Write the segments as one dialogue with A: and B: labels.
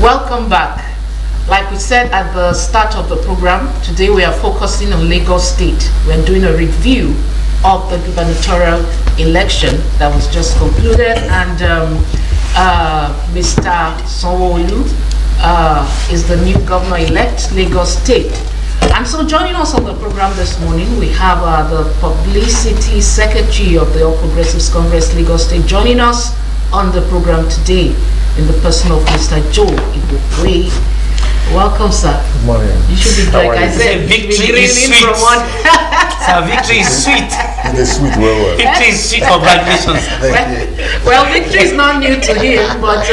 A: Welcome back. Like we said at the start of the program, today we are focusing on Lagos State. We're doing a review of the gubernatorial election that was just concluded, and Mr. Sanwo-Olu is the new governor-elect, Lagos State. And so joining us on the program this morning, we have the Publicity Secretary of the All Progressives Congress, Lagos State, joining us on the program today in the person of Mr. Joe Igwe. Welcome, sir.
B: Good morning.
A: You should be like I said,
C: victory is sweet.
A: From one.
C: Sir, victory is sweet.
B: It is sweet, well.
C: Victory is sweet. Congratulations.
A: Well, victory is not new to him, but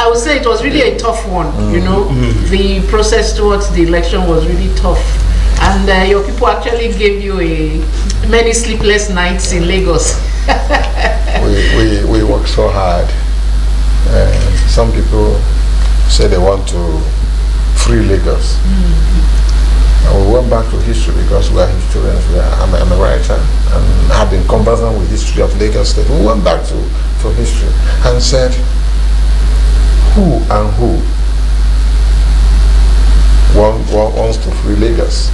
A: I would say it was really a tough one. You know, the process towards the election was really tough, and your people actually gave you many sleepless nights in Lagos.
B: we work so hard. Some people say they want to free Lagos. And we went back to history because we are historians. I'm a writer and have been conversant with history of Lagos State. We went back to history and said, who wants to free Lagos?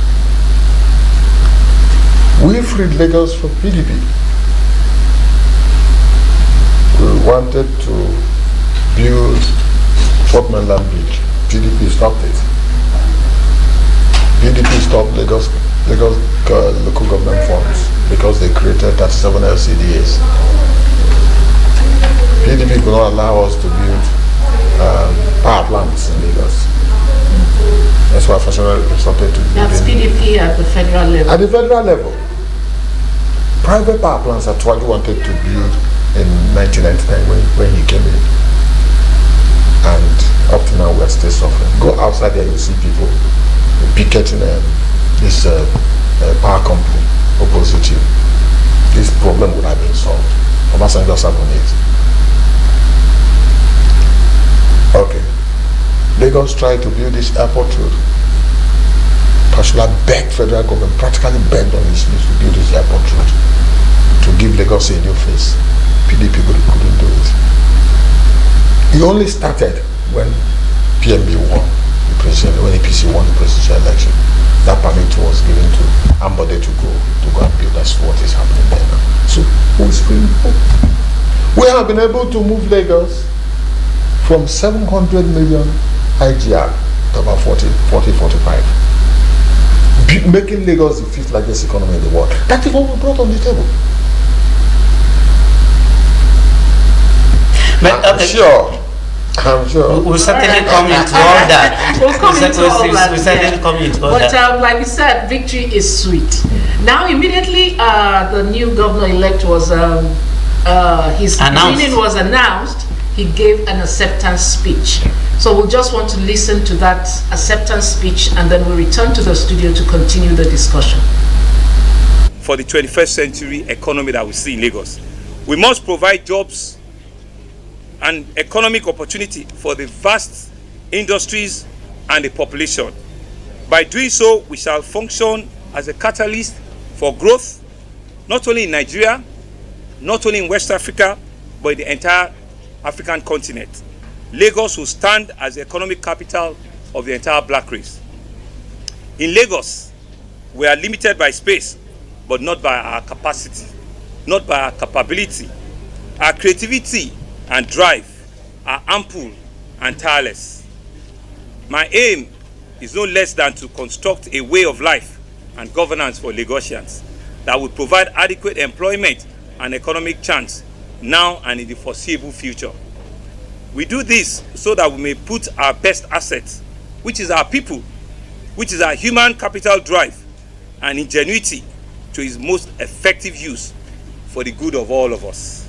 B: We freed Lagos from PDP. We wanted to build Port Mainland Bridge. PDP stopped it. PDP stopped Lagos local government funds because they created 37 LCDAs. PDP could not allow us to build power plants in Lagos. That's why Fashion started to build.
A: That's PDP at the federal level.
B: At the federal level, private power plants that Twadu wanted to build in 1999 when he came in. And up to now we are still suffering. Go outside there, you see people picketing this power company opposite you. This problem would have been solved. Obasanjo sat on it. Okay. Lagos tried to build this airport road. Fashola begged federal government, practically begged on his knees to build this airport road, to give Lagos a new face. PDP couldn't do it. It only started when PMB won the presidential, when APC won the presidential election. That permit was given to Ambode to go and build. That's what is happening there now. So who is freeing hope? We have been able to move Lagos from 700 million IGR to about 45. Making Lagos the fifth largest economy in the world. That is what we brought on the table. I'm sure.
C: We'll certainly come into all that.
A: We'll
C: certainly come into all that.
A: But like we said, victory is sweet. Now, immediately, the new governor-elect was his winning was announced. He gave an acceptance speech. So we'll just want to listen to that acceptance speech, and then we'll return to the studio to continue the discussion.
D: For the 21st century economy that we see in Lagos, we must provide jobs and economic opportunity for the vast industries and the population. By doing so, we shall function as a catalyst for growth, not only in Nigeria, not only in West Africa, but in the entire African continent. Lagos will stand as the economic capital of the entire black race. In Lagos, we are limited by space, but not by our capacity, not by our capability. Our creativity and drive are ample and tireless. My aim is no less than to construct a way of life and governance for Lagosians that will provide adequate employment and economic chance now and in the foreseeable future. We do this so that we may put our best assets, which is our people, which is our human capital drive and ingenuity, to its most effective use for the good of all of us.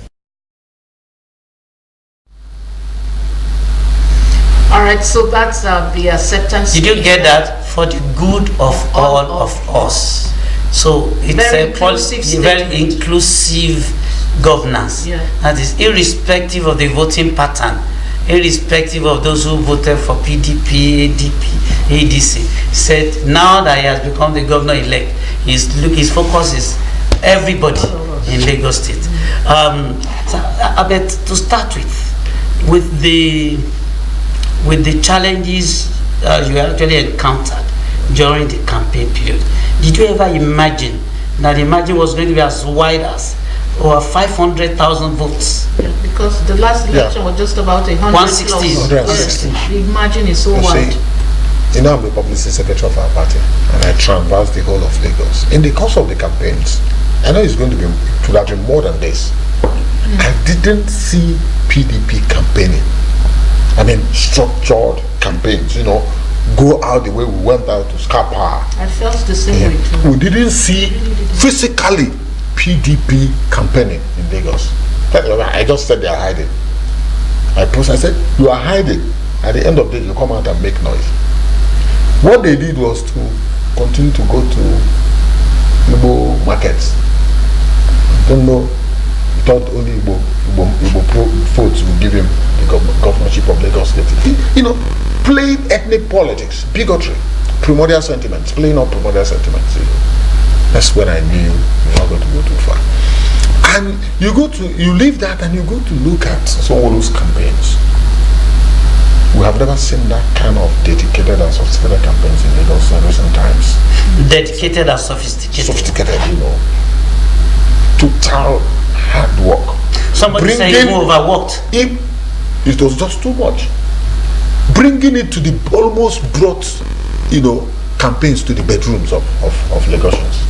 A: All right, so that's the acceptance.
C: Did you get that? For the good of all of us. So it's very inclusive governance. Yeah. That is irrespective of the voting pattern, irrespective of those who voted for PDP, ADP, ADC. Said now that he has become the governor-elect, his focus is everybody in Lagos State. So, I bet to start with with the challenges you actually encountered during the campaign period, did you ever imagine that the margin was going to be as wide as over 500,000 votes?
A: Yeah, because the last election was just about 160.
C: 160.
A: The margin is so wide.
B: You know, I'm the publicity secretary of our party, and I canvassed the whole of Lagos. In the course of the campaigns, I know it's going to be, it would have been more than this. I didn't see PDP campaigning. I mean, structured campaigns, you know, go out the way we went out to Scapa.
A: I felt the same way too.
B: We didn't see physically PDP campaigning in Lagos. I just said they are hiding. I said, you are hiding. At the end of the day, you come out and make noise. What they did was to continue to go to Igbo markets. I don't know, he thought only Igbo folks would give him the governorship of Lagos State. You know, playing ethnic politics, bigotry, primordial sentiments, playing up primordial sentiments. You know. That's when I knew we were going to go too far. And you leave that and you go to look at Sanwo-Olu's campaigns. We have never seen that kind of dedicated and sophisticated campaigns in Lagos in recent times.
C: Dedicated and sophisticated.
B: Sophisticated, you know. Total hard work.
C: Somebody said you overworked.
B: It was just too much. Bringing it to the almost brought, you know, campaigns to the bedrooms of Lagosians.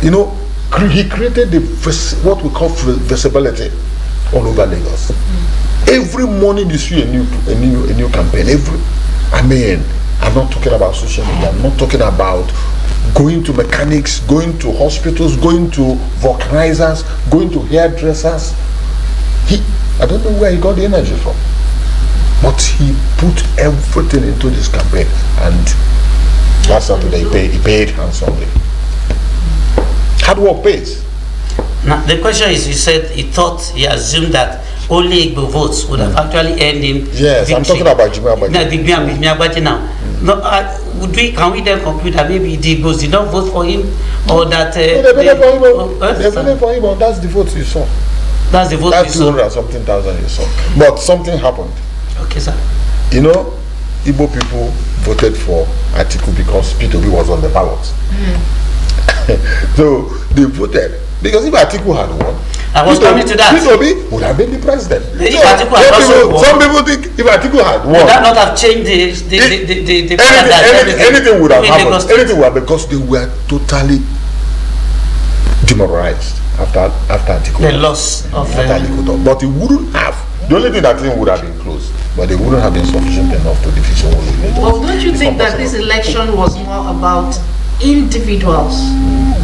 B: You know, he created what we call visibility all over Lagos. Every morning you see a new campaign. I'm not talking about social media. I'm not talking about going to mechanics, going to hospitals, going to vulcanizers, going to hairdressers. I don't know where he got the energy from, but he put everything into this campaign, and that's after he paid handsomely. Hard work pays.
C: Now the question is, you said he assumed that only Igbo votes would have actually earned him.
B: Yes, victory. I'm talking about Jimi
C: Agbaje now. No, can we then conclude that maybe the Igbos did not vote for him, or that
B: they voted for him, or that's the vote you saw.
C: That's the vote
B: you saw. That's 200-something thousand you saw. But something happened.
C: Okay, sir.
B: You know, Igbo people voted for Atiku because P2B was on the ballot. So they voted because if Atiku had won,
C: I was coming to that.
B: P2B would have been the president.
C: Some
B: people think if Atiku had won,
C: would that not have changed the
B: anything would have happened. Anything would have, because they were totally demoralized after Atiku.
C: The loss of
B: Atiku, but it wouldn't have. The only thing that thing would have been close, but they wouldn't have been sufficient enough to defeat Sanwo-Olu.
A: Well, don't you think that this election was more about individuals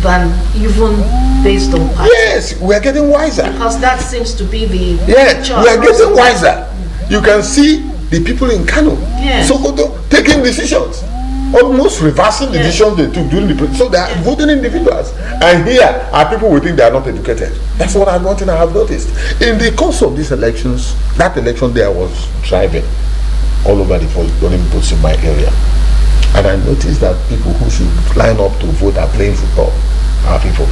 A: than even based on party?
B: Yes, we are getting wiser.
A: Because that seems to be the
B: we are getting wiser. You can see the people in Kano, Sokoto, taking decisions, almost reversing the decisions they took during the so they are voting individuals. And here are people who think they are not educated. That's what I have noticed. In the course of these elections, that election day I was driving all over the polling booths in my area. And I noticed that people who should line up to vote are playing football. Our people,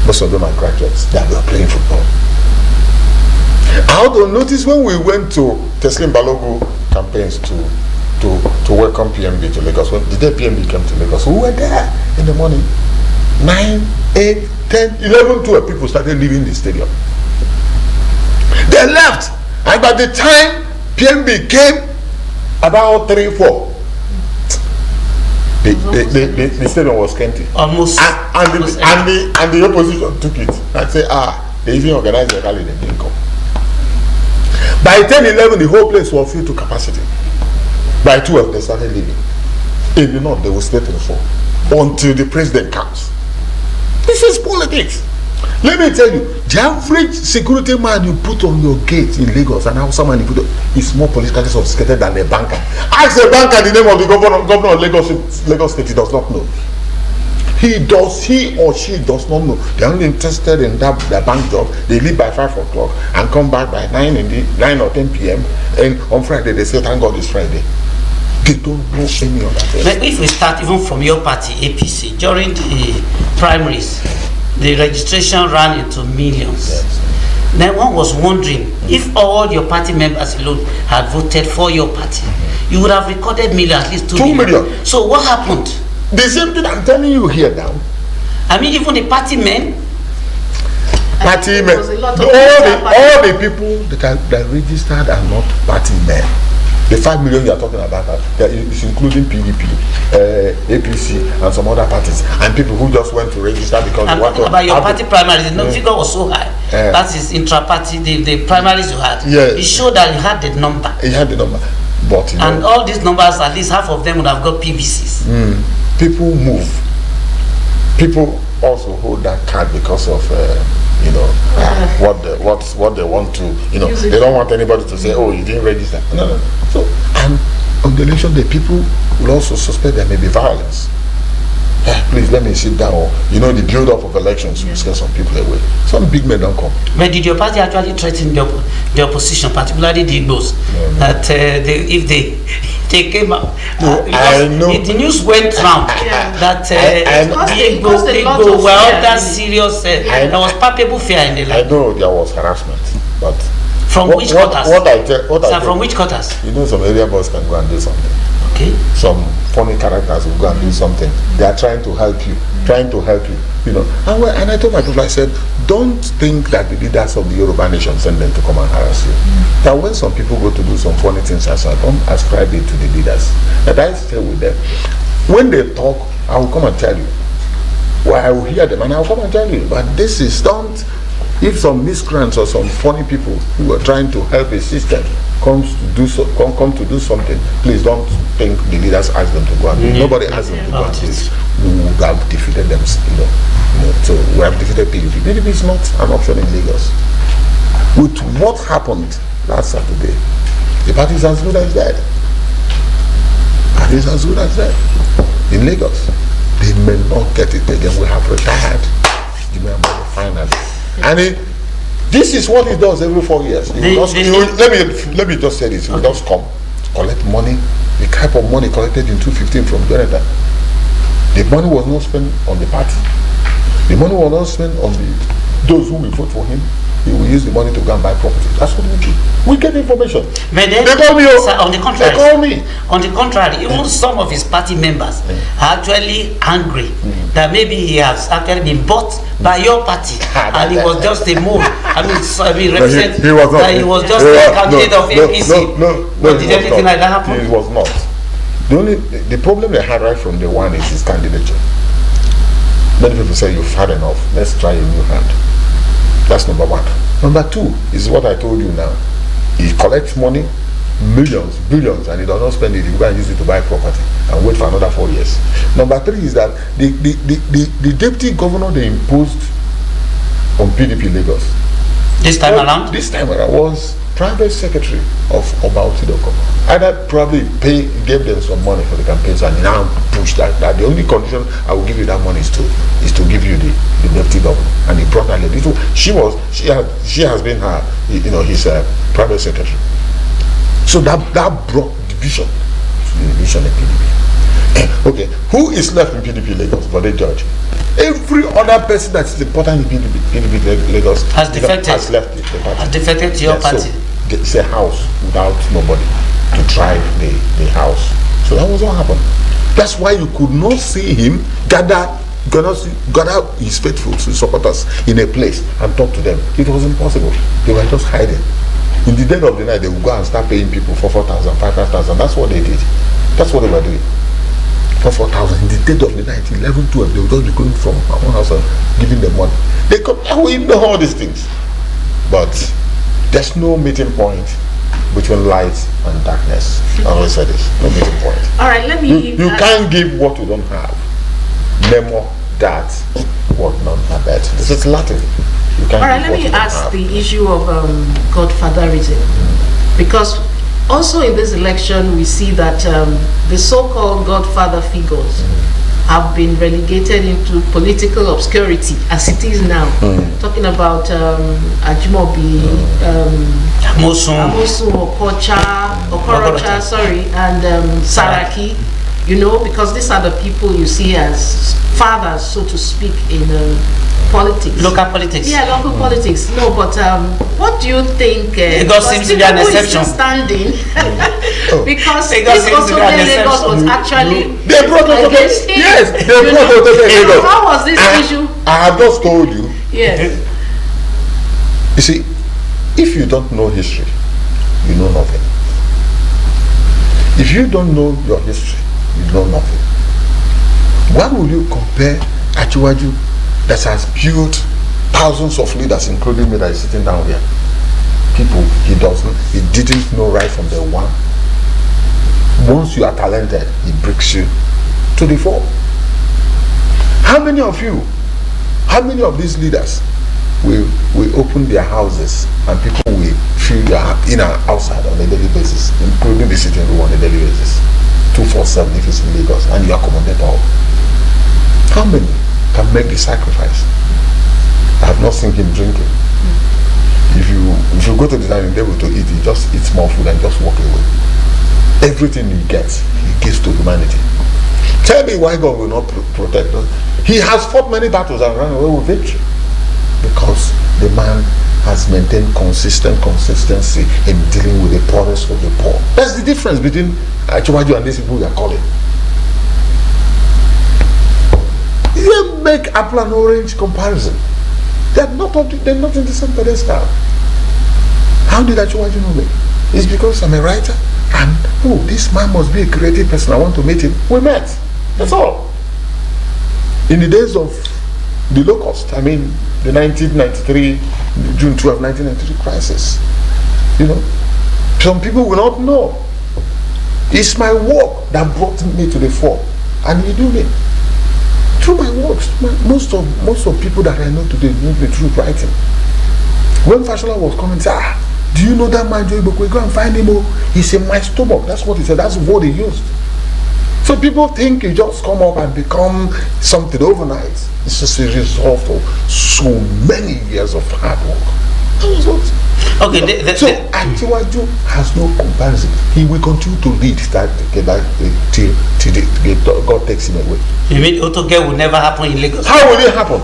B: most of them are graduates, they are playing football. I also noticed when we went to Teslim Balogun campaigns to welcome PMB to Lagos, when the day PMB came to Lagos, we were there in the morning. 9, 8, 10, 11, 12 people started leaving the stadium. They left, and by the time PMB came, about 3, 4, the stadium was empty.
C: Almost.
B: And the opposition took it and said, they even organized the rally, they didn't come. By 10, 11, the whole place was filled to capacity. By 12, they started leaving. In the north, they will stay to the 4 until the president comes. This is politics. Let me tell you, the average security man you put on your gate in Lagos and how someone you put is more politically sophisticated than a banker. Ask a banker the name of the governor of Lagos State, he does not know. He or she does not know. They're only interested in their bank job. They leave by 5 o'clock and come back by 9 or 10 p.m. And on Friday they say, thank God it's Friday. They don't know any other thing.
C: But if we start even from your party, APC, during the primaries, the registration ran into millions.
B: Yes.
C: Then one was wondering if all your party members alone had voted for your party, you would have recorded million, at least 2 million. So what happened?
B: The same thing I'm telling you here now.
C: I mean, even the party men.
B: Party men. All the people that registered are not party men. The 5 million you are talking about is including PDP, APC, and some other parties, and people who just went to register because
C: I'm
B: they want to.
C: About your party primaries, the figure was so high. That is intra-party, the primaries you had.
B: Yeah.
C: It showed that you had the number.
B: You had the number, but you know,
C: and all these numbers, at least half of them would have got PVCs.
B: People move. People also hold that card because of. What they want to, they don't want anybody to say, oh, you didn't register. No. So, and on the election day, people will also suspect there may be violence. Please let me sit down. The build-up of elections will scare some people away. Some big men don't come.
C: But did your party actually threaten the opposition, particularly the Igbos, that if they came out?
B: I know.
C: The news went round that the Igbo were under serious. There was palpable fear in the land.
B: I know there was harassment, but
C: from which quarters? From which quarters?
B: Some area boys can go and do something.
C: Okay.
B: Some funny characters will go and do something. They are trying to help you. And I told my people, I said, don't think that the leaders of the Yoruba nation send them to come and harass you. That when some people go to do some funny things, I said, don't ascribe it to the leaders. That I stay with them. When they talk, I will come and tell you. Well, I will hear them and I will come and tell you. But this is if some miscreants or some funny people who are trying to help a system come to do something, please don't think the leaders ask them to go and do. Nobody asked them to go and do this. We would have defeated them, so we have defeated PDP. PDP is not an option in Lagos. With what happened last Saturday, the party is as good as dead. Party is as good as dead. In Lagos, they may not get it again. We have retired. Finally. And this is what he does every 4 years. Let me just say this. He will just come, collect money, the type of money collected in 2015 from Jonathan. The money was not spent on the party. The money was not spent on those who will vote for him. He will use the money to go and buy property. That's what we do. We get information.
C: But then,
B: they call me.
C: On the contrary,
B: they call me.
C: On the contrary, even some of his party members are actually angry that maybe he has actually been bought by your party, and it was just a move. He was just a candidate of APC.
B: No,
C: did anything like that happen?
B: It was not. The problem they had right from day one is his candidature. Many people say you've had enough. Let's try a new hand. That's number one. Number two is what I told you now. He collects money, millions, billions, and he does not spend it. He go and use it to buy property and wait for another 4 years. Number three is that the deputy governor they imposed on PDP Lagos
C: this time around
B: was private secretary of Oba Otidoko. Either probably gave them some money for the campaigns and now pushed that the only condition I will give you that money is to give you the deputy governor. And he brought that lady. She has been her his private secretary. So that brought division to the division in PDP. Okay, who is left in PDP Lagos? But they judge. Every other person that is important in PDP Lagos
C: has defected.
B: Has left the party.
C: Has defected to your party.
B: So it's a house without nobody to drive the house. So that was what happened. That's why you could not see him gather his faithful supporters in a place and talk to them. It was impossible. They were just hiding. In the dead of the night, they would go and start paying people for 4,000, 5,000. That's what they did. That's what they were doing. For 4,000 in the dead of the night, 11, 12, they would just be going from one house and giving them money. We know all these things. But there's no meeting point between light and darkness. I always say this. No meeting point.
A: All right, let me...
B: You can't give what you don't have. Nemo that what none have that. This is Latin.
A: All right, let me ask the issue of godfatherism. Because also in this election, we see that the so-called godfather figures have been relegated into political obscurity as it is now. Talking about Ajimobi, Amosun, Okorocha, and Saraki. because these are the people you see as fathers, so to speak, in politics.
C: Local politics.
A: Yeah, local politics. No, but what do you think?
C: Lagos seems to be an exception.
A: Standing because
C: Lagos
A: this also Lagos was actually
B: they brought us
A: against him.
B: Yes, they brought us Lagos.
A: How was this issue?
B: I have just told you.
A: Yes.
B: You see, if you don't know history, you know nothing. If you don't know your history, you know nothing. Why would you compare Achiwaju that has built thousands of leaders, including me that is sitting down here? People he didn't know right from the one. Once you are talented, he brings you to the fore. How many of these leaders will open their houses and people will feel you are in and outside on a daily basis, including the sitting room on a daily basis, 247 if it's in Lagos, and you accommodate all? How many can make the sacrifice? I have not seen him drinking. If you go to the dining table to eat, he just eats more food and just walk away. Everything he gets, he gives to humanity. Tell me why God will not protect us. He has fought many battles and run away with victory. Because the man has maintained consistency in dealing with the poorest of the poor. That's the difference between Achiwaju and these people we are calling. You make apple and orange comparison. They're not in the same pedestal. How did Achiwaju know me? It's because I'm a writer and this man must be a creative person. I want to meet him. We met. That's all. In the days of the locust, I mean the 1993, June 12, 1993 crisis. Some people will not know. It's my work that brought me to the fore, and you do me through my works. Most of people that I know today know me through writing. When Fashola was coming, said, do you know that man Joe Ibokwe? Go and find him. He's in my stomach. That's what he said. That's what he used. So people think you just come up and become something overnight. It's just a result of so many years of hard work.
C: Okay.
B: So Achiwaju has no comparison. He will continue to lead till God takes him away.
C: You mean Otoge will never happen in Lagos?
B: How will it happen?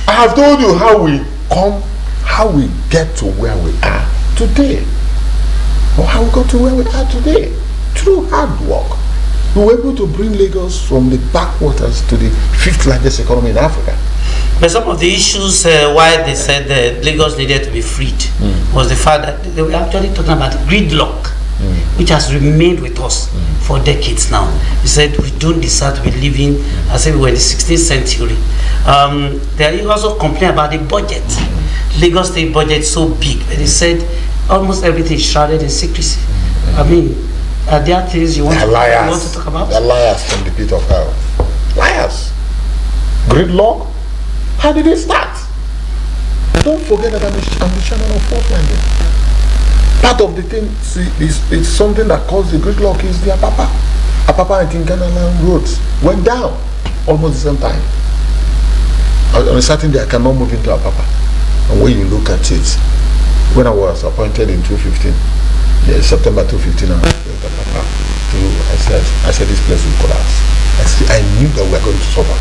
B: I have told you how we get to where we are today. Or how we got to where we are today. Through hard work. We were able to bring Lagos from the backwaters to the 5th largest economy in Africa.
C: But some of the issues why they said that Lagos needed to be freed was the fact that they were actually talking about gridlock, which has remained with us for decades now. They said we don't deserve to be living as if we were in the 16th century. They also complain about the budget. Lagos state budget so big, but they said almost everything is shrouded in secrecy. I mean, are there things you want to talk about?
B: They're liars from the pit of hell. Liars. Gridlock? How did it start? Don't forget that I'm the chairman of Fourth Landing. Part of the thing is something that caused the gridlock is the Apapa and Tingana roads went down almost the same time. On a certain day I cannot move into Apapa. And when you look at it, when I was appointed in 2015, September 2015, I said this place will collapse. I knew that we were going to suffer.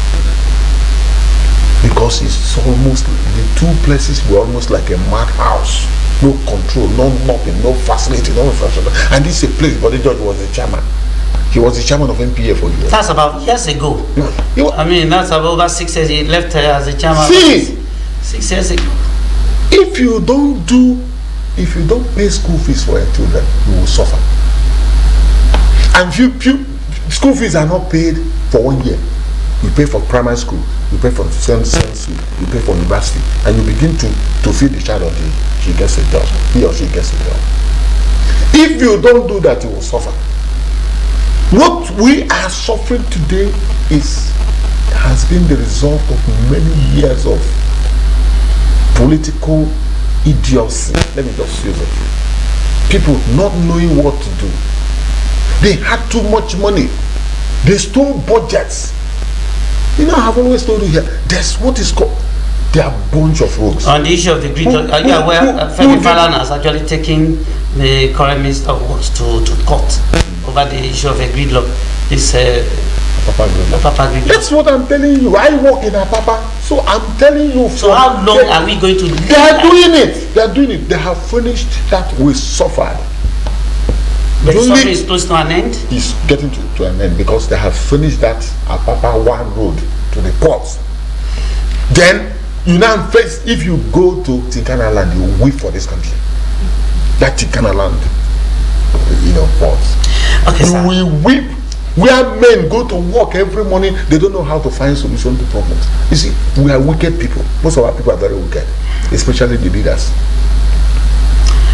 B: Because it's almost, the two places were almost like a madhouse. No control, no nothing, no facility, no infrastructure. And this is a place, but the judge was the chairman. He was the chairman of NPA for years.
C: That's about years ago. I mean, that's about over 6 years. He left as a chairman.
B: See,
C: 6 years ago.
B: If you don't pay school fees for your children, you will suffer. And school fees are not paid for 1 year. You pay for primary school, you pay for secondary school, you pay for university, and you begin to feed the child until he gets a job. He or she gets a job. If you don't do that, you will suffer. What we are suffering today has been the result of many years of political idiocy. Let me just use it. People not knowing what to do. They had too much money. They stole budgets. I have always told you here, there's what is called, they are a bunch of rogues.
C: On the issue of the gridlock, are you aware Femi Falana has actually taken the current Minister of Works to court over the issue of a gridlock? This
B: Apapa Agriculture. That's what I'm telling you. I work in Apapa, so I'm telling you.
C: So how long are we going to do
B: They are doing it. They are doing it. They have finished that. We suffered.
C: The suffering is close to an end?
B: It's getting to an end because they have finished that Apapa 1 road to the port. Then you now face, if you go to Tinkana land, you weep for this country. That Tinkana land, port.
C: Okay, sir.
B: We weep. Where men go to work every morning, they don't know how to find solution to problems. You see, we are wicked people. Most of our people are very wicked, especially the leaders.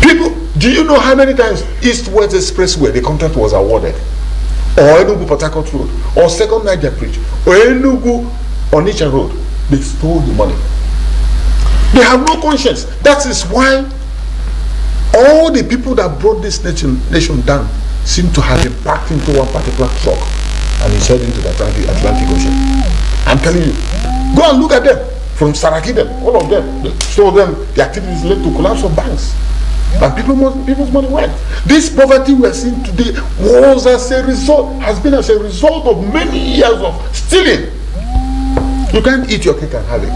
B: People, do you know how many times East-West Expressway, the contract was awarded? Or Enugu-Port Harcourt Road, or Second Niger Bridge, or Enugu-Onitsha Road, they stole the money. They have no conscience. That is why all the people that brought this nation down seem to have been packed into one particular truck and it's heading to the Atlantic Ocean. I'm telling you, go and look at them. From Saraki, all of them, they saw them, the activities led to collapse of banks. And people's money went. This poverty we are seeing today has been as a result of many years of stealing. You can't eat your cake and have it.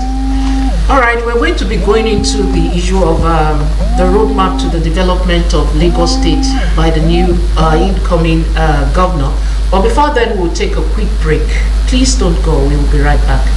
A: All right, we're going to be going into the issue of the roadmap to the development of Lagos State by the new incoming governor. But before then, we'll take a quick break. Please don't go. We will be right back.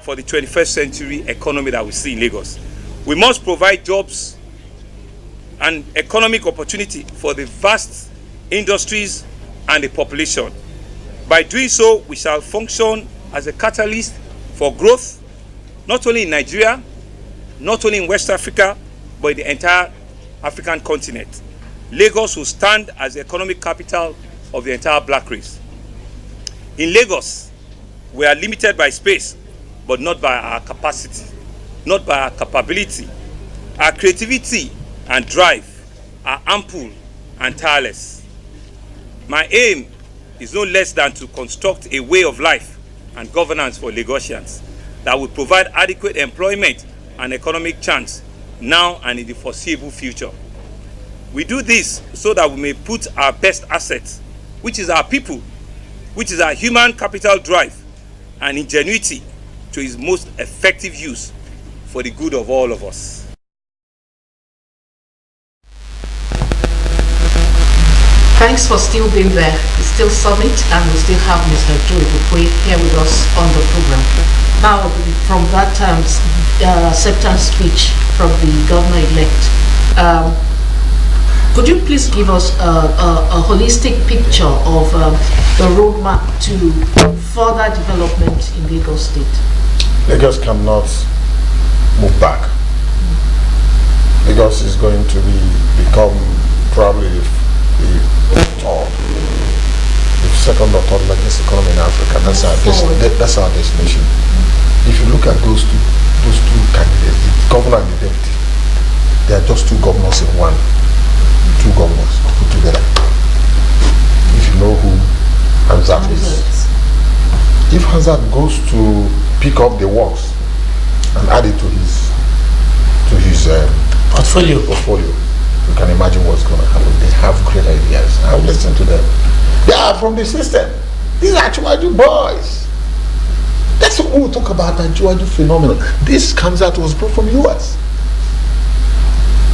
D: For the 21st century economy that we see in Lagos, we must provide jobs and economic opportunity for the vast industries and the population. By doing so, we shall function as a catalyst for growth, not only in Nigeria, not only in West Africa, but in the entire African continent. Lagos will stand as the economic capital of the entire black race. In Lagos, we are limited by space, but not by our capacity, not by our capability. Our creativity and drive are ample and tireless. My aim is no less than to construct a way of life and governance for Lagosians that will provide adequate employment and economic chance now and in the foreseeable future. We do this so that we may put our best assets, which is our people, which is our human capital drive and ingenuity, to its most effective use for the good of all of us.
A: Thanks for still being there. It's still Summit and we still have Mr. Joey Bukwe here with us on the program. Now, from that acceptance speech from the governor-elect, could you please give us a holistic picture of the roadmap to further development in Lagos State?
B: Lagos cannot move back. Lagos is going to become probably the second or third largest economy in Africa. That's our destination. If you look at those two candidates, the governor and the deputy, they are just two governors in one. Two governors put together. If you know who Hamzat is. If Hamzat goes to pick up the works and add it to his portfolio, you can imagine what's going to happen. They have great ideas. I've listened to them. They are from the system. These are Achiwaju boys. That's what we talk about, Achiwaju phenomenon. This Hamzat was brought from US.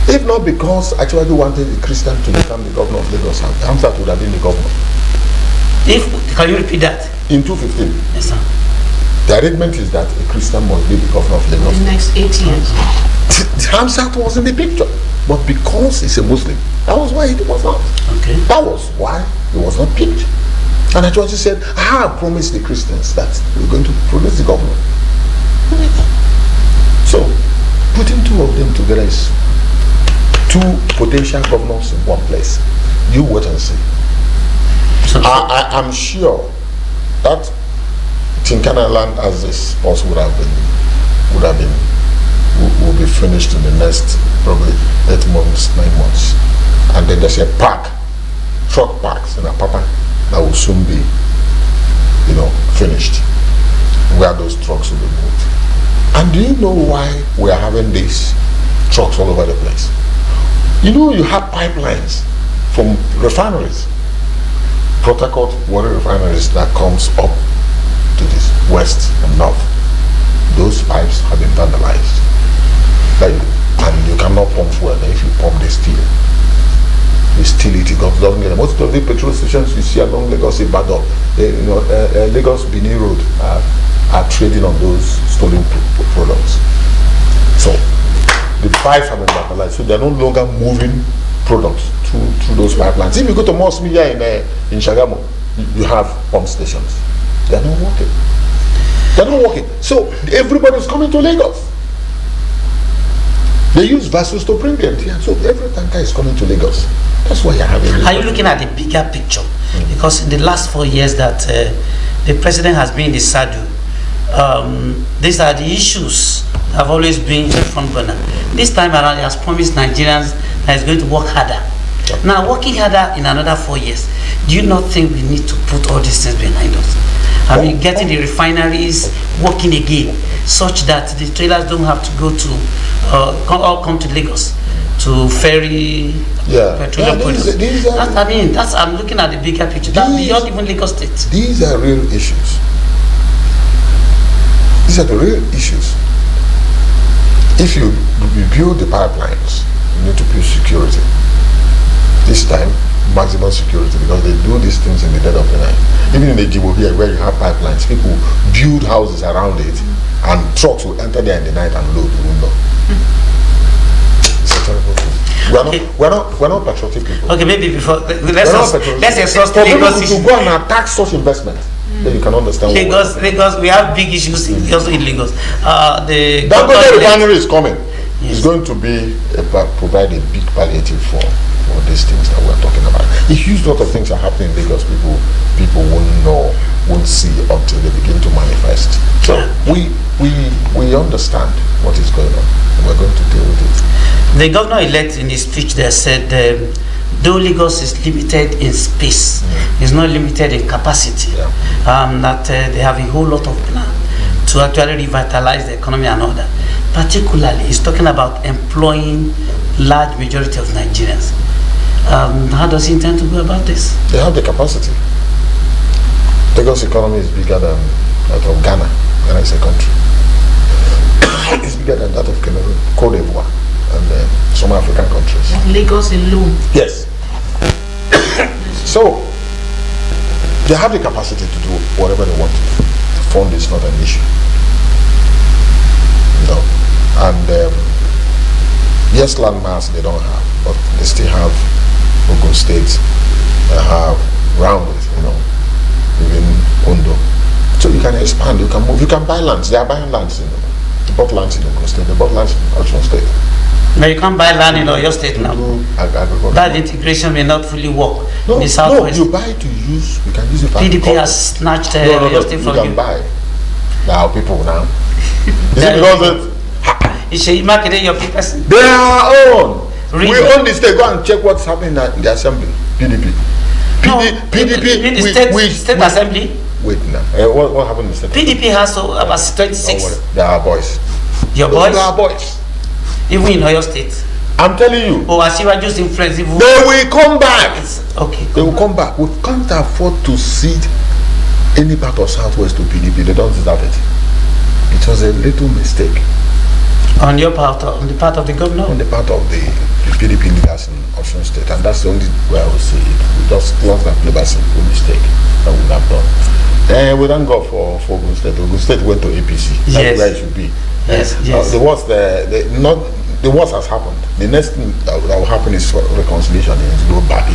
B: If not because actually wanted a Christian to become the governor of Lagos, Hamzat would have been the governor.
C: Can you repeat that?
B: In 2015.
C: Yes, sir.
B: The arrangement is that a Christian must be the governor of Lagos.
A: In the next 8 years.
B: Hamzat was in the picture. But because he's a Muslim, that was why he was not.
C: Okay.
B: That was why he was not picked. And Achiuachi said, I have promised the Christians that we're going to produce the governor. So, putting two of them together is two potential governors in one place. You wait and see. I'm sure that Tinkana land as this also will be finished in the next probably 8 months, 9 months. And then there's a park, truck parks in Apapa that will soon be, finished, where those trucks will be moved. And do you know why we are having these trucks all over the place? You have pipelines from refineries, Port Harcourt water refineries that comes up to this west and north. Those pipes have been vandalized. And you cannot pump fuel. If you pump, they steal. They steal it. Doesn't get it. Most of the petrol stations you see along Lagos, Ibadan, Lagos Benin Road are trading on those stolen products. So the pipes have been vandalized. So they're no longer moving products through those pipelines. If you go to Mos Media in Shagamu, you have pump stations. They're not working. They're not working. So everybody's coming to Lagos. They use vessels to bring them here. So every tanker is coming to Lagos. That's why you're having.
C: Are you looking at the bigger picture? Because in the last 4 years that the president has been in the saddle, these are the issues that have always been front burner. This time around, he has promised Nigerians that he's going to work harder. Yeah. Now, working harder in another 4 years, do you not think we need to put all these things behind us? I mean, getting the refineries working again, such that the trailers don't have to go to all come to Lagos to ferry petroleum products. I'm looking at the bigger picture. That's beyond even Lagos State.
B: These are real issues. These are the real issues. If you build the pipelines, you need to build security. This time, maximum security, because they do these things in the dead of the night. Even in the Djibo here, where you have pipelines, people build houses around it, and trucks will enter there in the night and load the window. It's a terrible thing. We're not patriotic people.
C: Okay, maybe before let's exhaust Lagos issue.
B: To go and attack such investment, then you can understand.
C: Lagos, we have big issues also in Lagos. The
B: Dangote refinery is coming. Yes. It's going to be provide a big palliative for these things that we're talking about. A huge lot of things are happening in Lagos. People won't see until they begin to manifest. So we understand what is going on, and we're going to deal with it.
C: The governor-elect in his speech there said, though Lagos is limited in space, it's not limited in capacity. That they have a whole lot of plan to actually revitalize the economy and all that. Particularly, he's talking about employing large majority of Nigerians. How does he intend to go about this?
B: They have the capacity. Lagos economy is bigger than that of Ghana. Ghana is a country. It's bigger than that of Cameroon, Cote d'Ivoire, and some African countries.
A: Lagos alone.
B: Yes. So they have the capacity to do whatever they want to do. The fund is not an issue. And yes, landmass they don't have, but they still have Ogun State. They have round it, even Ondo. So you can expand, you can move, you can buy lands. They are buying lands in they bought lands in Ogun State, they bought lands in Osun State.
C: No, you can't buy land in Oyo State now. That integration may not fully work in the southwest.
B: No, you buy to use, you can use it for
C: PDP has snatched Oyo State from you.
B: You can buy. There are people now. Is it because
C: it's a marketing your people?
B: They are own.
C: Really?
B: We own the state. Go and check what's happening at the assembly. PDP.
C: State assembly.
B: Wait now. What happened in the state?
C: PDP has about 26.
B: They are boys.
C: Your boys?
B: They are boys.
C: Even in Oyo State.
B: I'm telling you.
C: Oh, Asiwa just influence. They
B: will come back.
C: Okay.
B: They will come back. We can't afford to cede any part of Southwest to PDP. They don't deserve it. It was a little mistake.
C: On your part, on the part of the governor?
B: On the part of the PDP leaders in Osun State, and that's the only way I will say it. We just lost that by simple mistake that we have done. And we thank God for Ogun State. Ogun State went to APC. That's where it should be.
C: Yes.
B: The worst has happened. The next thing that will happen is reconciliation and go back.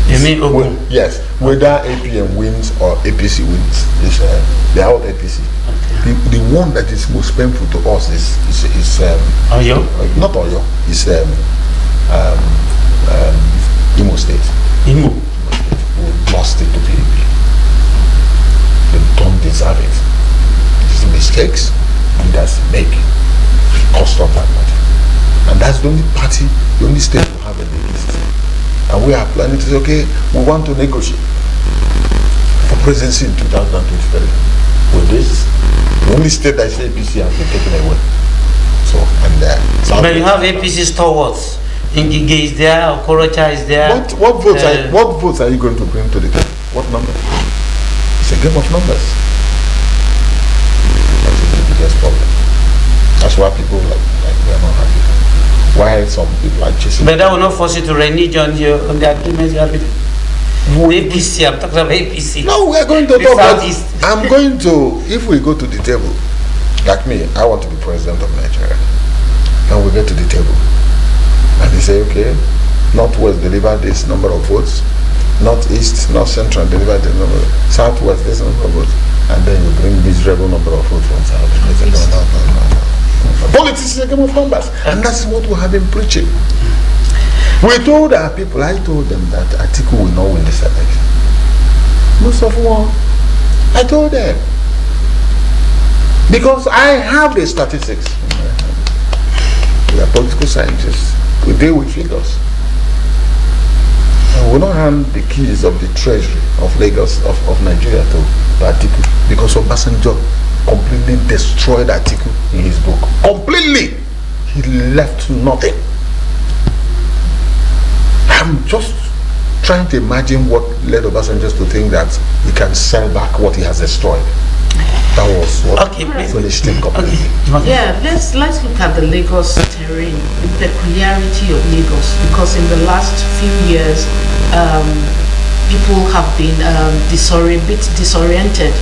C: You mean Ogun?
B: Yes. Whether APM wins or APC wins, they are all APC. Okay. The one that is most painful to us is
C: Oyo?
B: Not Oyo. It's Imo State.
C: Imo.
B: We lost it to PDP. They don't deserve it. It's mistakes leaders make cost of that matter. And that's the only party, the only state we have in the East. And we are planning to say, okay, we want to negotiate for presidency in 2023. With this, the only state that is APC has been taken away. So,
C: but you have APC stalwarts. Ngige is there, Okorocha is there.
B: What votes are you going to bring to the table? What number? It's a game of numbers. That's the biggest problem. That's why people like we are not happy. Why some people are chasing.
C: But that will not force you to renege on the agreements you have with APC. I'm talking about APC.
B: No, we are going to talk about. I'm going to, if we go to the table, like me, I want to be president of Nigeria. And we get to the table. And they say, okay, Northwest deliver this number of votes, Northeast, North Central deliver this number, Southwest this number of votes, and then you bring miserable number of votes from South. No. Politics is a game of numbers, and that's what we have been preaching. We told our people, I told them that Atiku will not win this election. Most of all, I told them. Because I have the statistics. We are political scientists. We deal with figures. And we will not hand the keys of the treasury of Lagos, of Nigeria to Atiku, because Obasanjo completely destroyed Atiku in his book. Completely. He left nothing. I'm just trying to imagine what led Obasanjo to think that he can sell back what he has destroyed. That was what finished him completely.
C: Okay.
A: Yeah, let's look at the Lagos terrain, the peculiarity of Lagos, because in the last few years, people have been disoriented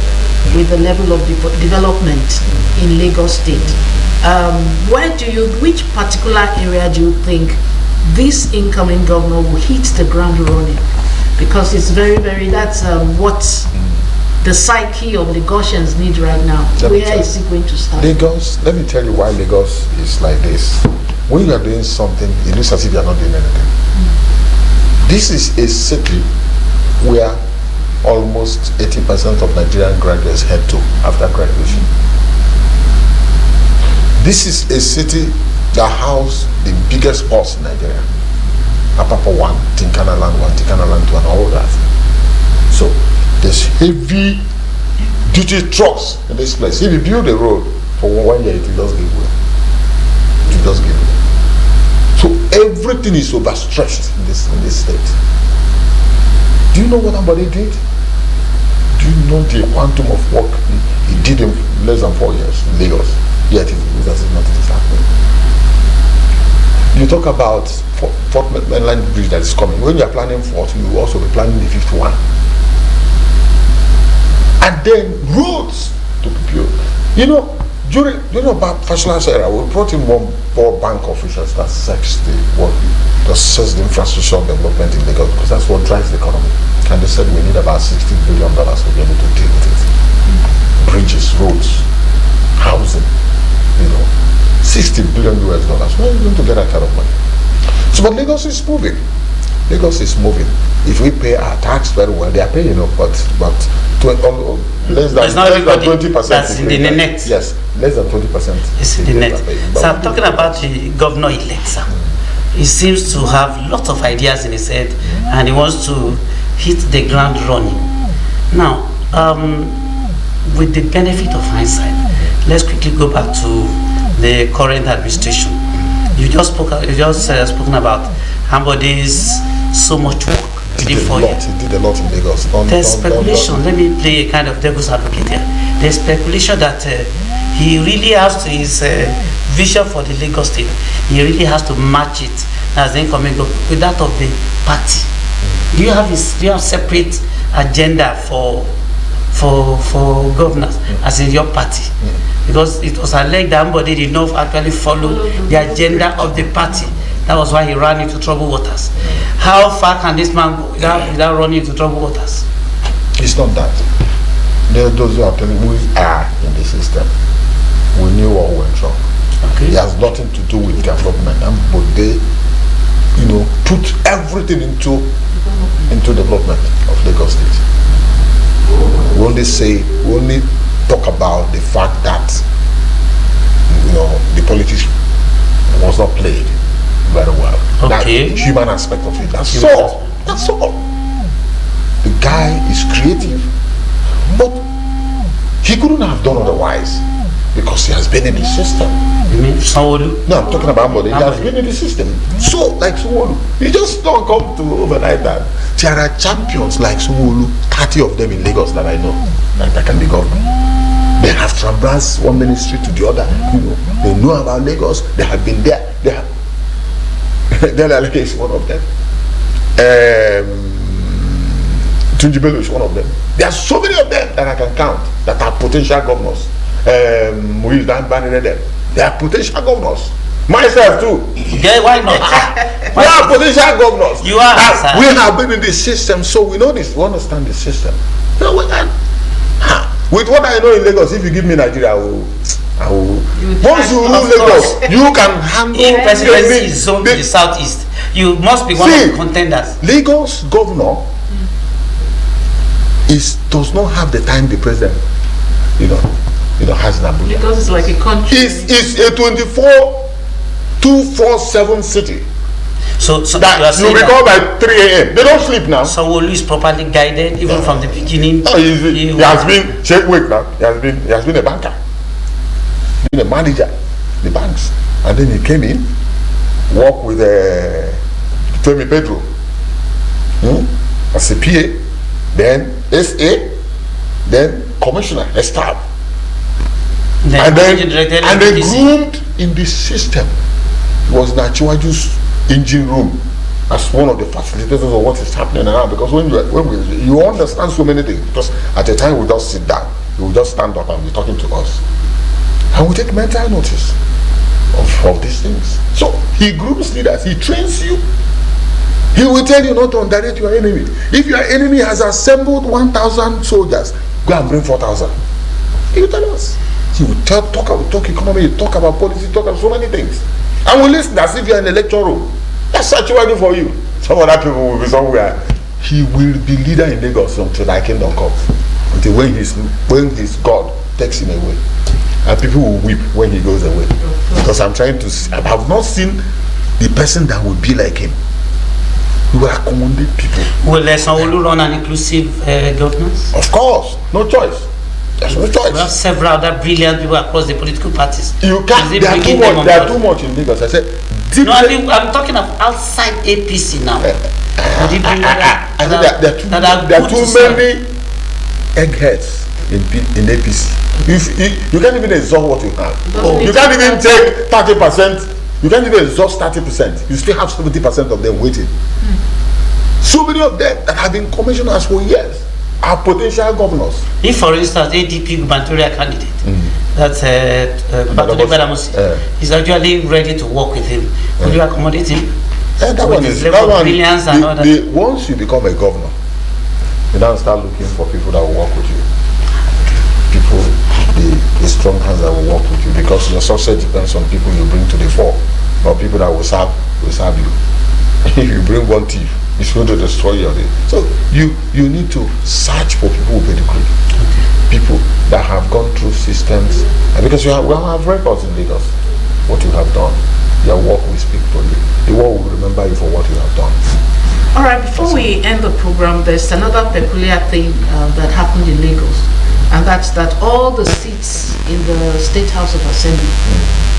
A: with the level of development in Lagos State. Which particular area do you think this incoming governor will hit the ground running? Because it's that's what the psyche of Lagosians need right now. Where is it going to start?
B: Lagos, let me tell you why Lagos is like this. When you are doing something, it looks as if you are not doing anything. This is a city where almost 80% of Nigerian graduates head to after graduation. This is a city that houses the biggest ports in Nigeria. Apapa 1, Tinkana Land 1, Tinkana Land 2, and all that. So there's heavy duty trucks in this place. If you build a road for 1 year, it will just give way. It will just give way. So everything is overstretched in this state. Do you know what somebody did? Do you know the quantum of work he did in less than 4 years in Lagos? Yet it as if nothing is happening. You talk about Fourth Mainland Bridge that is coming. When you are planning Fourth, you will also be planning the fifth one. And then roads to be built. You know, during about Fashion's era, we brought in four bank officials that searched the infrastructure development in Lagos, because that's what drives the economy. And they said we need about $60 billion to be able to deal with it. Bridges, roads, housing, $60 billion. Where are you going to get that kind of money? So, but Lagos is moving. Lagos is moving. If we pay our tax very well, they are paying, but less than 20%.
C: That's in the net.
B: Yes, less than 20%.
C: It's in the net. So I'm talking about the governor-elect, sir. He seems to have lots of ideas in his head, and he wants to hit the ground running. Now, with the benefit of hindsight, let's quickly go back to the current administration. You just spoken about Ambodi's so much work.
B: He did a lot in Lagos.
C: There's speculation. Let me play a kind of devil's advocate here. There's speculation that he really has his vision for the Lagos State, he really has to match it as the incoming government with that of the party. Do you have separate agenda for governors as in your party? Because it was alleged that somebody did not actually follow the agenda of the party. That was why he ran into troubled waters. How far can this man go without running into troubled waters?
B: It's not that. Those who are telling we are in the system. We knew what went wrong.
C: Okay.
B: It has nothing to do with development, but they, put everything into development of Lagos State. We only talk about the fact that the politics was not played very well.
C: Okay.
B: That human aspect of it. That's all. That's all. The guy is creative, but he couldn't have done otherwise because he has been in the system.
C: You mean Sanwo-Olu?
B: No, I'm talking about Ambode. He has been in the system. So, like Sanwo-Olu, he just don't come to overnight that. There are champions like Sanwo-Olu, 30 of them in Lagos that I know, that can be governor. They have traversed one ministry to the other. They know about Lagos. They have been there. Delale is one of them. Tunji Bello is one of them. There are so many of them that I can count that are potential governors. They are potential governors. Myself too.
C: Yeah, why not?
B: We are potential governors.
C: You are.
B: We have been in the system, so we know this. We understand the system. With what I know in Lagos, if you give me Nigeria, I will. Once you rule Lagos, you can handle.
C: If presidency is zoned to the southeast, you must be one of the contenders.
B: Lagos governor does not have the time the president, has in Abuja.
A: Because it's like a country.
B: It's a 247 city.
C: So
B: that you be called by 3 a.m. They don't sleep now.
C: Sanwo-Olu is properly guided even from the beginning.
B: No, he has been He has been a banker, been a manager, the banks, and then he came in, worked with Femi Pedro, as a PA, then SA, then commissioner, a staff, and then groomed in the system. He was Nachiwaju's engine room as one of the facilitators of what is happening now, because when you understand so many things, because at the time we just sit down, he will just stand up and be talking to us, and we take mental notice of these things. So he grooms leaders, he trains you. He will tell you not to underrate your enemy. If your enemy has assembled 1,000 soldiers, go and bring 4,000. He will tell us. He will talk economy, talk about policy, talk about so many things. And we listen as if you are in a lecture room. That's actually for you. Some other people will be somewhere. He will be leader in Lagos until thy kingdom comes. Until when his God takes him away. And people will weep when he goes away. Because I have not seen the person that will be like him. We will accommodate people.
C: Will Sanwo-Olu run an inclusive governance?
B: Of course, no choice. There's no choice.
C: We have several other brilliant people across the political parties.
B: You can't. There are too much in Lagos. I said.
C: No, I'm talking of outside APC now.
B: There are too many eggheads in APC. You can't even exhaust what you have. You can't even take 30%. You can't even exhaust 30%. You still have 70% of them waiting. So many of them that have been commissioners for years are potential governors.
C: If, for instance, ADP gubernatorial candidate, that's Baturi Badamosi, is actually ready to work with him, would you accommodate him?
B: Once you become a governor, you now start looking for people that will work with you. People, the strong hands that will work with you, because your success depends on people you bring to the fore, not people that will serve you. If you bring one thief, it's going to destroy your day. So you need to search for people with pedigree, people that have gone through systems, and because we have records in Lagos, what you have done, your work will speak for you. The world will remember you for what you have done.
A: All right, before we end the program, there's another peculiar thing that happened in Lagos, and that's that all the seats in the State House of Assembly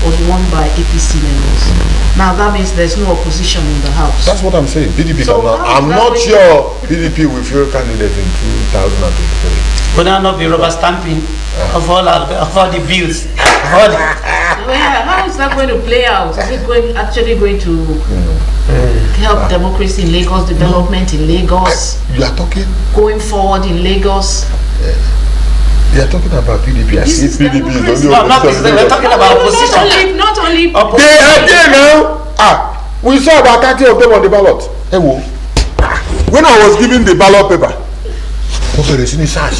A: was won by APC members. Now that means there's no opposition in the House.
B: That's what I'm saying. PDP I'm not sure PDP will fail candidate in 2023.
C: Would that not be rubber stamping of all the bills?
A: How how is that going to play out? Is it actually going to help democracy in Lagos, development in Lagos?
B: You are talking
A: going forward in Lagos.
B: You are talking about PDP. I see PDP is only
C: opposition. We're talking about opposition.
A: Not only.
B: They are there now. We saw about 30 of them on the ballot. Hey, when I was giving the ballot paper, APC,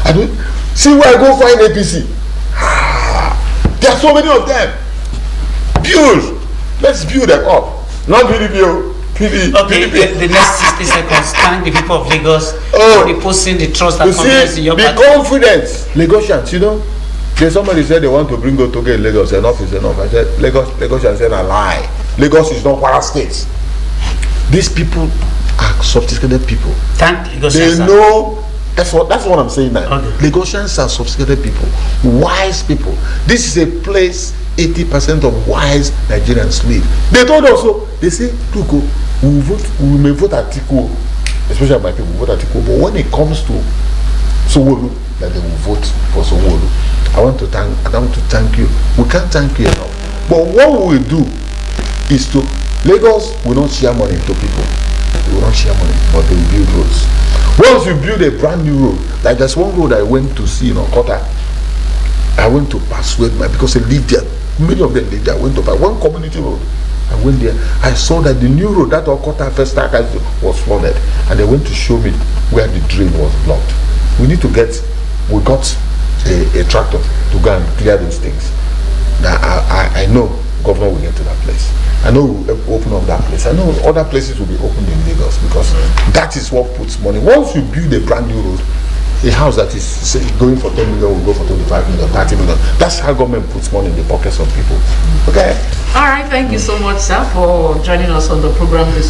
B: I don't see where I go find APC. There are so many of them. Build. Let's build them up. Not PDP.
C: Okay, the next 60 seconds. Thank the people of Lagos for reposing the trust and confidence in your party.
B: The confidence. Lagosians, you know. There's somebody said they want to bring Otoge in Lagos. Enough is enough. I said Lagosians said a lie. Lagos is not Kwara State. These people are sophisticated people.
C: Thank Lagosians.
B: They know. That's what I'm saying now.
C: Okay.
B: Lagosians are sophisticated people, wise people. This is a place 80% of wise Nigerians live. They told us so. They say, look, we may vote Atiku, especially my people vote Atiku, but when it comes to Sanwo-Olu, that they will vote for Sanwo-Olu. I want to thank you. We can't thank you enough. But what we will do is to Lagos will not share money to people. They will not share money, but they will build roads. Once you build a brand new road, like there's one road I went to see in Okota. I went to persuade because they live there. Many of them live there. I went to one community road. I went there. I saw that the new road, that Okota first was flooded, and they went to show me where the drain was blocked. We got a tractor to go and clear those things. Now I know governor will get to that place. I know we'll open up that place. I know other places will be opened in Lagos because that is what puts money. Once you build a brand new road, a house that is going for 10 million will go for 25 million, 30 million. That's how government puts money in the pockets of people. Okay?
A: All right. Thank you so much, sir, for joining us on the program this